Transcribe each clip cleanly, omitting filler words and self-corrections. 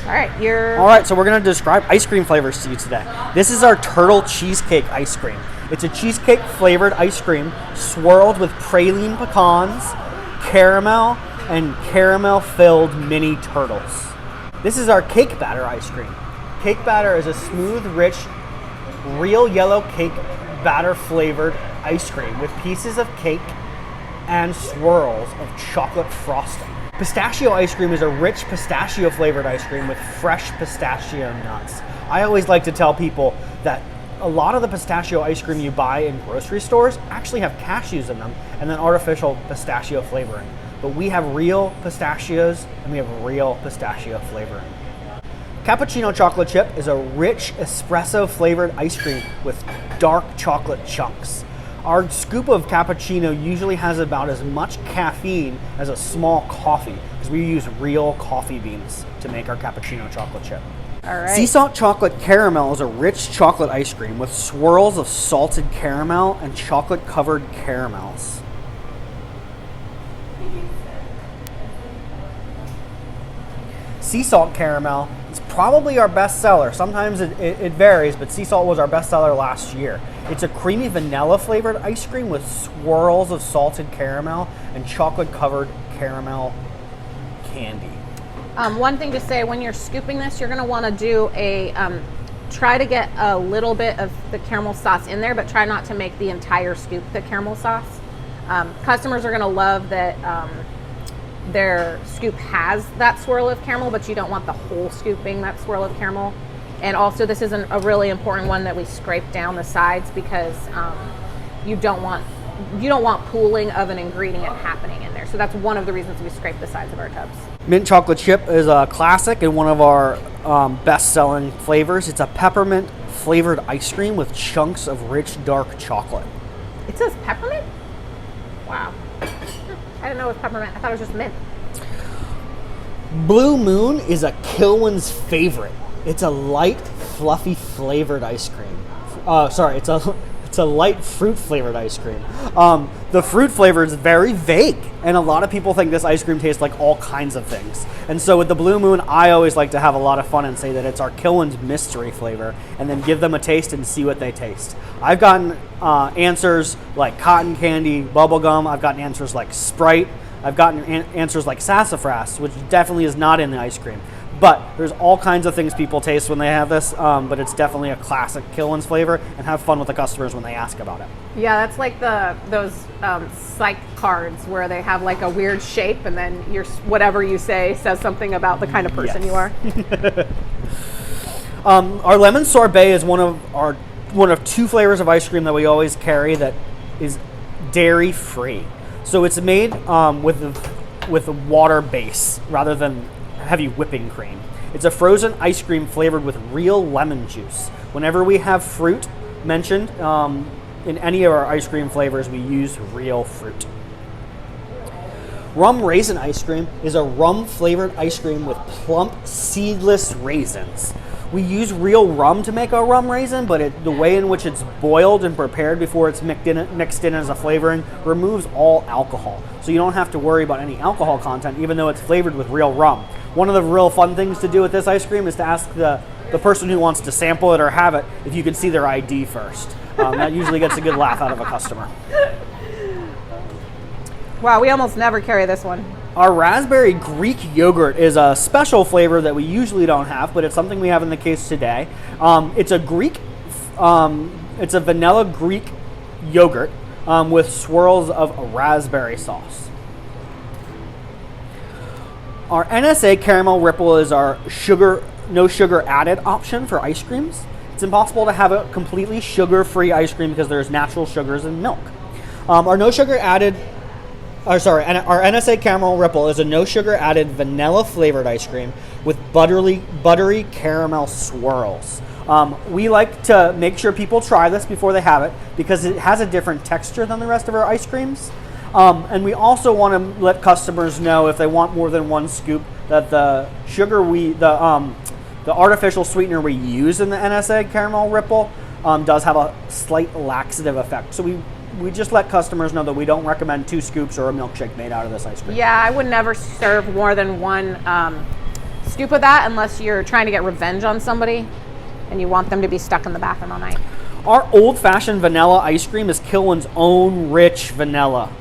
All right, All right, so we're going to describe ice cream flavors to you today. This is our turtle cheesecake ice cream. It's a cheesecake flavored ice cream swirled with praline pecans, caramel, and caramel filled mini turtles. This is our cake batter ice cream. Cake batter is a smooth, rich, real yellow cake batter flavored ice cream with pieces of cake and swirls of chocolate frosting. Pistachio ice cream is a rich pistachio flavored ice cream with fresh pistachio nuts. I always like to tell people that a lot of the pistachio ice cream you buy in grocery stores actually have cashews in them and then artificial pistachio flavoring. But we have real pistachios and we have real pistachio flavoring. Cappuccino chocolate chip is a rich espresso flavored ice cream with dark chocolate chunks. Our scoop of cappuccino usually has about as much caffeine as a small coffee because we use real coffee beans to make our cappuccino chocolate chip. all right. Sea salt chocolate caramel is a rich chocolate ice cream with swirls of salted caramel and chocolate covered caramels. Sea salt caramel is probably our best seller. Sometimes it varies, but sea salt was our best seller last year. It's a creamy vanilla flavored ice cream with swirls of salted caramel and chocolate covered caramel candy. One thing to say, when you're scooping this, you're going to want to do try to get a little bit of the caramel sauce in there, but try not to make the entire scoop the caramel sauce. Customers are going to love that their scoop has that swirl of caramel, but you don't want the whole scoop being that swirl of caramel. And also, this is a really important one that we scrape down the sides because you don't want pooling of an ingredient happening in there. So that's one of the reasons we scrape the sides of our tubs. Mint chocolate chip is a classic and one of our best-selling flavors. It's a peppermint flavored ice cream with chunks of rich dark chocolate. It says peppermint? Wow. I didn't know it was peppermint. I thought it was just mint. Blue Moon is a Kilwin's favorite. It's a light, fluffy flavored ice cream. It's a light fruit flavored ice cream. The fruit flavor is very vague, and a lot of people think this ice cream tastes like all kinds of things. And so with the Blue Moon, I always like to have a lot of fun and say that it's our Kilwin's mystery flavor, and then give them a taste and see what they taste. I've gotten answers like cotton candy, bubblegum. I've gotten answers like Sprite. I've gotten answers like sassafras, which definitely is not in the ice cream. But there's all kinds of things people taste when they have this, but it's definitely a classic Kilwin's flavor, and have fun with the customers when they ask about it. Yeah, that's like those psych cards where they have like a weird shape, and then whatever you say says something about the kind of person you are. Our lemon sorbet is one of two flavors of ice cream that we always carry that is dairy free. So it's made with a water base rather than heavy whipping cream. It's a frozen ice cream flavored with real lemon juice. Whenever we have fruit mentioned in any of our ice cream flavors, we use real fruit. Rum raisin ice cream is a rum flavored ice cream with plump seedless raisins. We use real rum to make our rum raisin, but the way in which it's boiled and prepared before it's mixed in as a flavoring removes all alcohol. So you don't have to worry about any alcohol content, even though it's flavored with real rum. One of the real fun things to do with this ice cream is to ask the person who wants to sample it or have it if you can see their ID first. That usually gets a good laugh out of a customer. Wow, we almost never carry this one. Our raspberry Greek yogurt is a special flavor that we usually don't have, but it's something we have in the case today. It's a vanilla Greek yogurt with swirls of raspberry sauce. Our NSA caramel ripple is our no sugar added option for ice creams. It's impossible to have a completely sugar-free ice cream because there's natural sugars in milk. Our NSA Caramel Ripple is a no sugar added vanilla flavored ice cream with buttery caramel swirls. We like to make sure people try this before they have it because it has a different texture than the rest of our ice creams. And we also want to let customers know if they want more than one scoop that the artificial sweetener we use in the NSA Caramel Ripple does have a slight laxative effect. So we just let customers know that we don't recommend 2 scoops or a milkshake made out of this ice cream. Yeah, I would never serve more than one scoop of that unless you're trying to get revenge on somebody and you want them to be stuck in the bathroom all night. Our old-fashioned vanilla ice cream is Kilwin's own rich vanilla.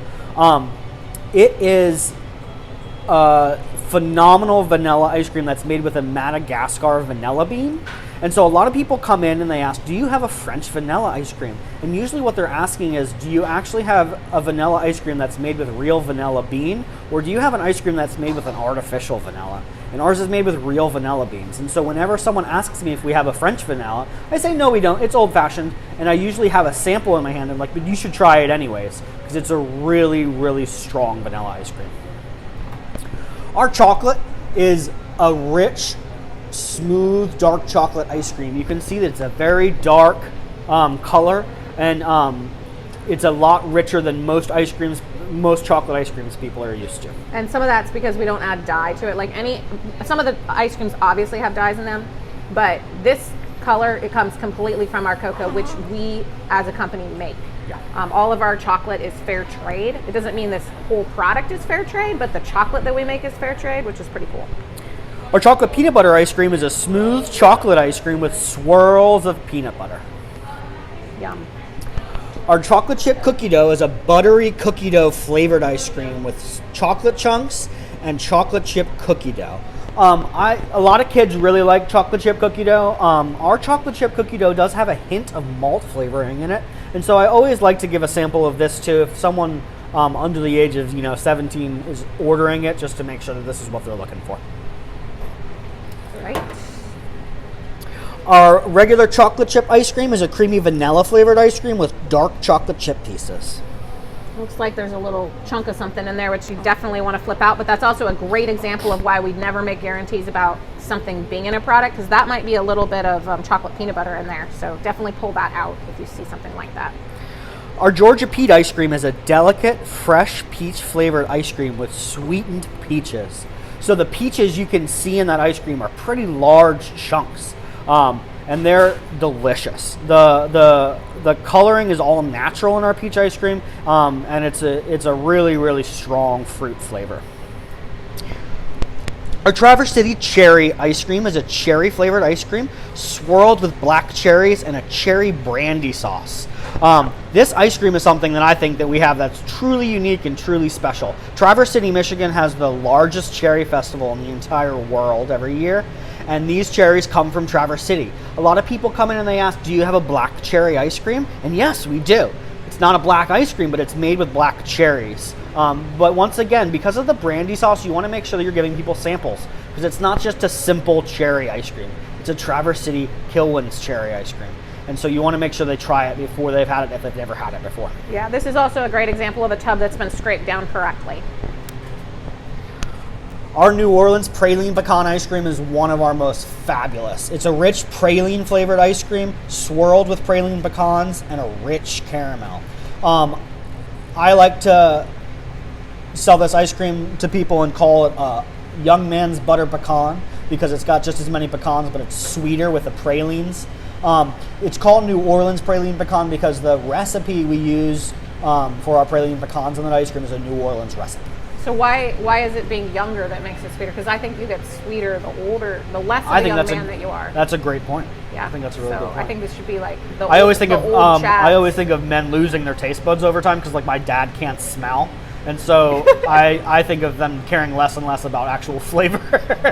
It is a phenomenal vanilla ice cream that's made with a Madagascar vanilla bean. And so a lot of people come in and they ask, do you have a French vanilla ice cream? And usually what they're asking is, do you actually have a vanilla ice cream that's made with real vanilla bean? Or do you have an ice cream that's made with an artificial vanilla? And ours is made with real vanilla beans. And so whenever someone asks me if we have a French vanilla, I say, no, we don't. It's old-fashioned. And I usually have a sample in my hand. I'm like, but you should try it anyways, because it's a really, really strong vanilla ice cream. Our chocolate is a rich, smooth, dark chocolate ice cream. You can see that it's a very dark color, and it's a lot richer than most chocolate ice creams people are used to. And some of that's because we don't add dye to it. Like some of the ice creams obviously have dyes in them, but this color, it comes completely from our cocoa, which we as a company make. Yeah. All of our chocolate is fair trade. It doesn't mean this whole product is fair trade, but the chocolate that we make is fair trade, which is pretty cool. Our chocolate peanut butter ice cream is a smooth chocolate ice cream with swirls of peanut butter. Yum. Our chocolate chip cookie dough is a buttery cookie dough flavored ice cream with chocolate chunks and chocolate chip cookie dough. A lot of kids really like chocolate chip cookie dough. Our chocolate chip cookie dough does have a hint of malt flavoring in it, and so I always like to give a sample of this too if someone under the age of 17 is ordering it, just to make sure that this is what they're looking for. Right. Our regular chocolate chip ice cream is a creamy vanilla flavored ice cream with dark chocolate chip pieces. Looks like there's a little chunk of something in there which you definitely want to flip out, but that's also a great example of why we never make guarantees about something being in a product, because that might be a little bit of chocolate peanut butter in there. So definitely pull that out if you see something like that. Our Georgia Peach ice cream is a delicate, fresh peach flavored ice cream with sweetened peaches. So the peaches you can see in that ice cream are pretty large chunks, and they're delicious. The coloring is all natural in our peach ice cream, and it's a really, really strong fruit flavor. Our Traverse City cherry ice cream is a cherry flavored ice cream swirled with black cherries and a cherry brandy sauce. This ice cream is something that I think that we have that's truly unique and truly special. Traverse City, Michigan has the largest cherry festival in the entire world every year, and these cherries come from Traverse City. A lot of people come in and they ask, do you have a black cherry ice cream? And yes, we do. It's not a black ice cream, but it's made with black cherries. But once again, because of the brandy sauce, you want to make sure that you're giving people samples, because it's not just a simple cherry ice cream. It's a Traverse City Kilwin's cherry ice cream. And so you want to make sure they try it before they've had it, if they've never had it before. Yeah, this is also a great example of a tub that's been scraped down correctly. Our New Orleans praline pecan ice cream is one of our most fabulous. It's a rich praline flavored ice cream swirled with praline pecans and a rich caramel. I like to sell this ice cream to people and call it a young man's butter pecan, because it's got just as many pecans, but it's sweeter with the pralines. It's called New Orleans praline pecan because the recipe we use for our praline pecans in that ice cream is a New Orleans recipe. So why is it being younger that makes it sweeter? Because I think you get sweeter the less of a young man that you are. That's a great point. Yeah, I think that's a really good point. I think this should be like the I always think old of men losing their taste buds over time, because like my dad can't smell. And so I think of them caring less and less about actual flavor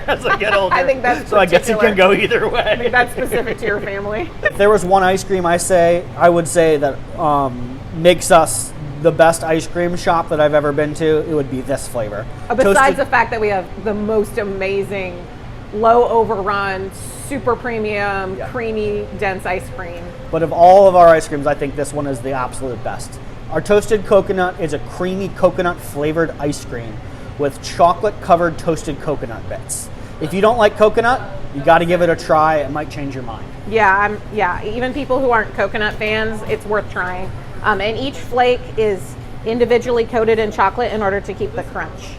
as I get older. I think that's so I guess it can go either way. I think that's specific to your family. If there was one ice cream I would say that makes us the best ice cream shop that I've ever been to, it would be this flavor. Besides the fact that we have the most amazing, low overrun, super premium, creamy, dense ice cream. But of all of our ice creams, I think this one is the absolute best. Our toasted coconut is a creamy coconut flavored ice cream with chocolate covered toasted coconut bits. If you don't like coconut, you got to give it a try. It might change your mind. Yeah, even people who aren't coconut fans, it's worth trying. And each flake is individually coated in chocolate in order to keep the crunch.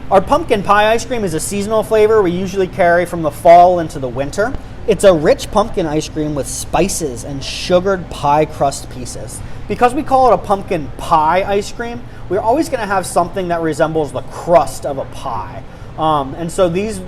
Our pumpkin pie ice cream is a seasonal flavor we usually carry from the fall into the winter. It's a rich pumpkin ice cream with spices and sugared pie crust pieces. Because we call it a pumpkin pie ice cream, we're always going to have something that resembles the crust of a pie. And so these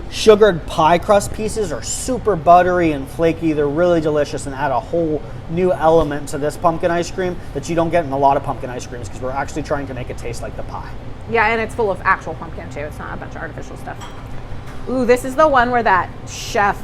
sugared pie crust pieces are super buttery and flaky. They're really delicious and add a whole new element to this pumpkin ice cream that you don't get in a lot of pumpkin ice creams, because we're actually trying to make it taste like the pie. Yeah, and it's full of actual pumpkin too. It's not a bunch of artificial stuff. Ooh, this is the one where that chef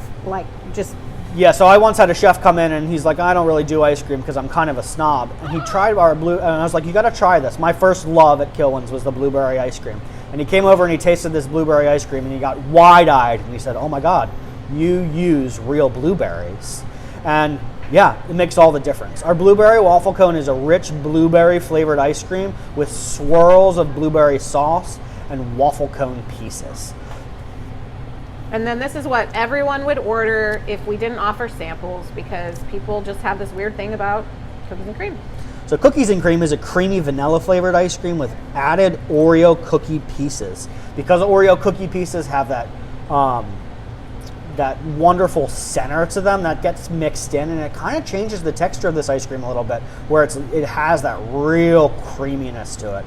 just. Yeah, so I once had a chef come in and he's like, I don't really do ice cream because I'm kind of a snob. And he tried our and I was like, you got to try this. My first love at Kilwins was the blueberry ice cream. And he came over and he tasted this blueberry ice cream and he got wide-eyed and he said, oh my God, you use real blueberries. And yeah, it makes all the difference. Our blueberry waffle cone is a rich blueberry flavored ice cream with swirls of blueberry sauce and waffle cone pieces. And then this is what everyone would order if we didn't offer samples, because people just have this weird thing about cookies and cream. So cookies and cream is a creamy vanilla flavored ice cream with added Oreo cookie pieces. Because Oreo cookie pieces have that that wonderful center to them that gets mixed in, and it kind of changes the texture of this ice cream a little bit, where it has that real creaminess to it.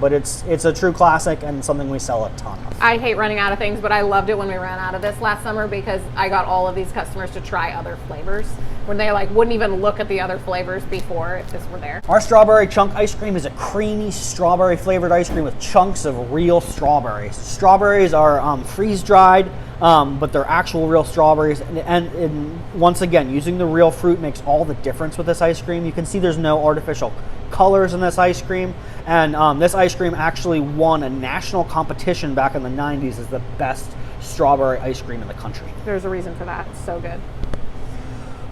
But it's a true classic and something we sell a ton of. I hate running out of things, but I loved it when we ran out of this last summer, because I got all of these customers to try other flavors when they wouldn't even look at the other flavors before if this were there. Our strawberry chunk ice cream is a creamy strawberry flavored ice cream with chunks of real strawberries. Strawberries are freeze dried, but they're actual real strawberries. And once again, using the real fruit makes all the difference with this ice cream. You can see there's no artificial colors in this ice cream. And this ice cream actually won a national competition back in the 90s as the best strawberry ice cream in the country. There's a reason for that. It's so good.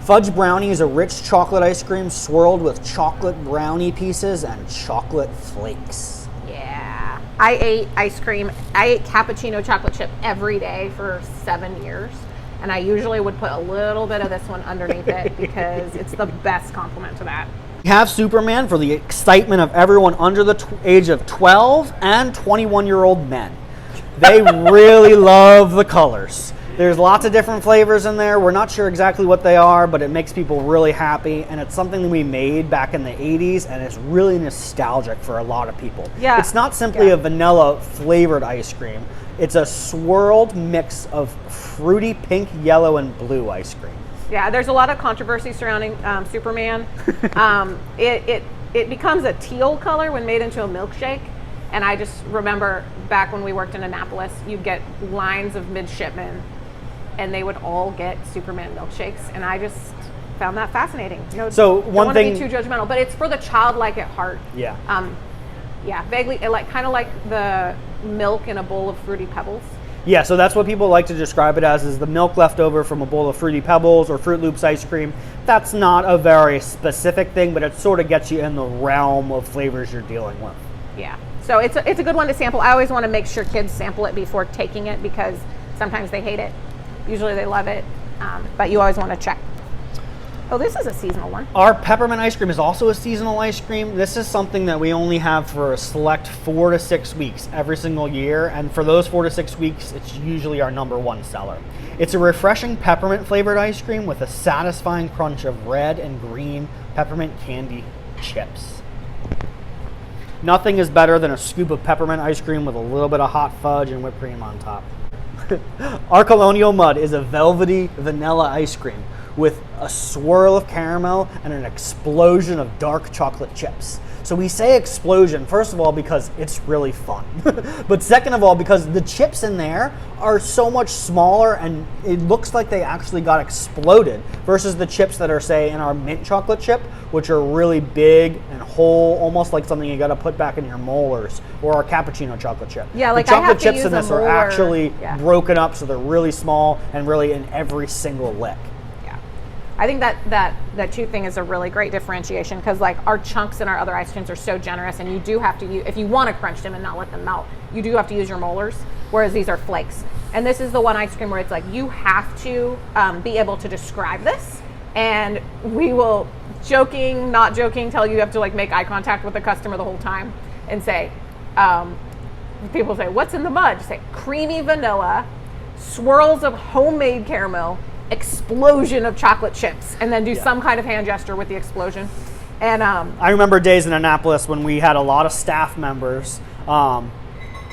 Fudge brownie is a rich chocolate ice cream swirled with chocolate brownie pieces and chocolate flakes. Yeah. I ate ice cream. I ate cappuccino chocolate chip every day for 7 years. And I usually would put a little bit of this one underneath it because it's the best compliment to that. We have Superman for the excitement of everyone under the age of 12 and 21-year-old men. They really love the colors. There's lots of different flavors in there. We're not sure exactly what they are, but it makes people really happy, and it's something that we made back in the 80s, and it's really nostalgic for a lot of people. Yeah. It's not simply a vanilla flavored ice cream. It's a swirled mix of fruity pink, yellow, and blue ice cream. Yeah, there's a lot of controversy surrounding Superman. It becomes a teal color when made into a milkshake. And I just remember back when we worked in Annapolis, you'd get lines of midshipmen and they would all get Superman milkshakes. And I just found that fascinating. You know, so one don't thing, want to be too judgmental, but it's for the childlike at heart. Yeah. Yeah, vaguely, kind of like the milk in a bowl of Fruity Pebbles. Yeah, so that's what people like to describe it as, is the milk left over from a bowl of Fruity Pebbles or Fruit Loops ice cream. That's not a very specific thing, but it sort of gets you in the realm of flavors you're dealing with. Yeah, so it's a good one to sample. I always want to make sure kids sample it before taking it, because sometimes they hate it. Usually they love it, but you always want to check. Oh, this is a seasonal one. Our peppermint ice cream is also a seasonal ice cream. This is something that we only have for a select 4 to 6 weeks every single year. And for those 4 to 6 weeks, it's usually our #1 seller. It's a refreshing peppermint flavored ice cream with a satisfying crunch of red and green peppermint candy chips. Nothing is better than a scoop of peppermint ice cream with a little bit of hot fudge and whipped cream on top. Our Colonial Mud is a velvety vanilla ice cream with a swirl of caramel and an explosion of dark chocolate chips. So we say explosion, first of all, because it's really fun. But second of all, because the chips in there are so much smaller and it looks like they actually got exploded versus the chips that are, say, in our mint chocolate chip, which are really big and whole, almost like something you gotta put back in your molars, or our cappuccino chocolate chip. Yeah, like the I have chocolate to chips use in this a are molar. actually Yeah. broken up, so they're really small and really in every single lick. I think that chew thing is a really great differentiation, because like our chunks and our other ice creams are so generous, and you do have to use, if you want to crunch them and not let them melt, you do have to use your molars, whereas these are flakes. And this is the one ice cream where it's like you have to be able to describe this, and we will, joking, not joking, tell you have to like make eye contact with the customer the whole time and say, people say, what's in the mud? Just say creamy vanilla, swirls of homemade caramel, explosion of chocolate chips, and then do some kind of hand gesture with the explosion. And I remember days in Annapolis when we had a lot of staff members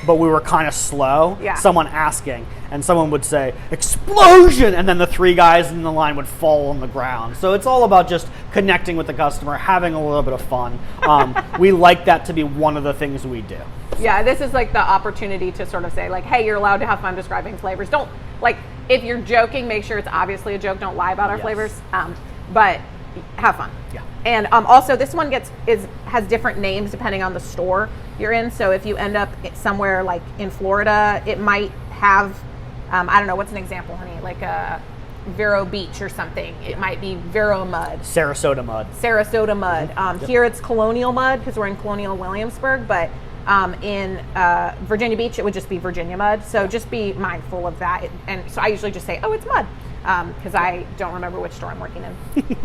but we were kind of slow. Yeah. Someone asking, and someone would say, explosion! And then the 3 guys in the line would fall on the ground. So it's all about just connecting with the customer, having a little bit of fun. We like that to be one of the things we do. Yeah, this is like the opportunity to sort of say like, hey, you're allowed to have fun describing flavors. Don't, like, if you're joking, make sure it's obviously a joke. Don't lie about our flavors. But have fun. Yeah. And also this one has different names depending on the store you're in. So if you end up somewhere like in Florida, it might have, I don't know, what's an example, honey? Like Vero Beach or something. It might be Vero Mud. Sarasota Mud. Sarasota Mud. Here it's Colonial Mud because we're in Colonial Williamsburg, but in Virginia Beach, it would just be Virginia Mud. So just be mindful of that. And so I usually just say, oh, it's mud, because I don't remember which store I'm working in.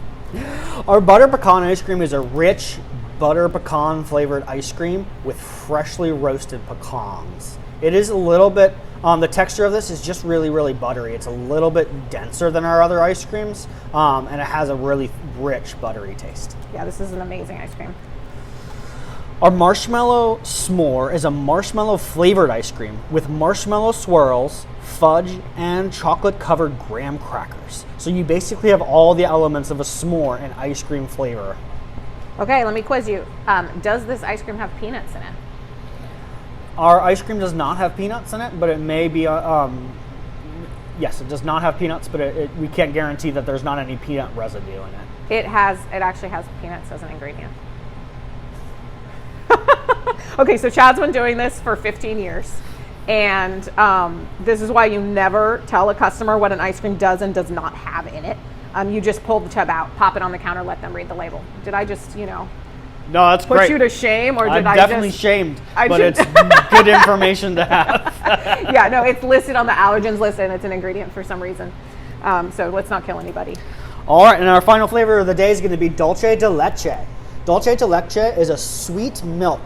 Our butter pecan ice cream is a rich butter pecan flavored ice cream with freshly roasted pecans. It is a little bit, the texture of this is just really, really buttery. It's a little bit denser than our other ice creams, and it has a really rich buttery taste. Yeah, this is an amazing ice cream. Our marshmallow s'more is a marshmallow flavored ice cream with marshmallow swirls, fudge, and chocolate covered graham crackers. So you basically have all the elements of a s'more and ice cream flavor. Okay, let me quiz you. Does this ice cream have peanuts in it? Our ice cream does not have peanuts in it, but it may be, yes, it does not have peanuts, but we can't guarantee that there's not any peanut residue in it. It actually has peanuts as an ingredient. Okay, so Chad's been doing this for 15 years. And this is why you never tell a customer what an ice cream does and does not have in it. You just pull the tub out, pop it on the counter, let them read the label. Did I just, No, that's put great. you to shame, or did I'm definitely shamed, but it's good information to have. Yeah, no, it's listed on the allergens list, and it's an ingredient for some reason. So let's not kill anybody. All right, and our final flavor of the day is going to be dulce de leche. Dulce de leche is a sweet milk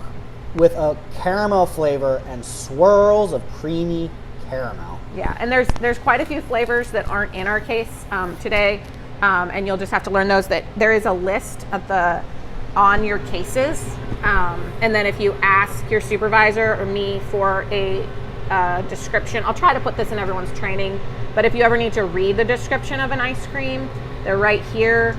with a caramel flavor and swirls of creamy caramel. Yeah, and there's quite a few flavors that aren't in our case today, and you'll just have to learn those. That there is a list on your cases, and then if you ask your supervisor or me for a description, I'll try to put this in everyone's training, but if you ever need to read the description of an ice cream, they're right here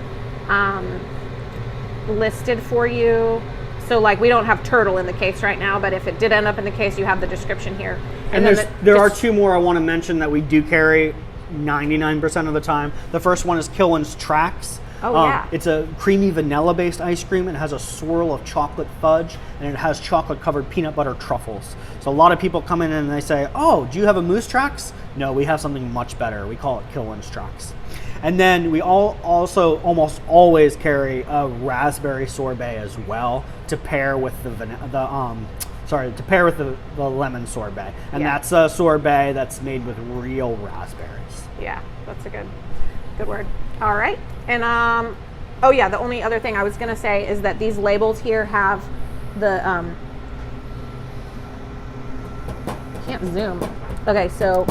listed for you. So like we don't have turtle in the case right now, but if it did end up in the case, you have the description here. And there are 2 more I want to mention that we do carry 99% of the time. The first one is Killen's Tracks. Oh, yeah. It's a creamy vanilla based ice cream. It has a swirl of chocolate fudge, and it has chocolate covered peanut butter truffles. So a lot of people come in and they say, oh, do you have a Moose Tracks? No, we have something much better. We call it Killen's Tracks. And then we also almost always carry a raspberry sorbet as well to pair with the lemon sorbet. And that's a sorbet that's made with real raspberries. Yeah, that's a good word. All right. And oh yeah, the only other thing I was gonna say is that these labels here have the can't zoom. Okay, so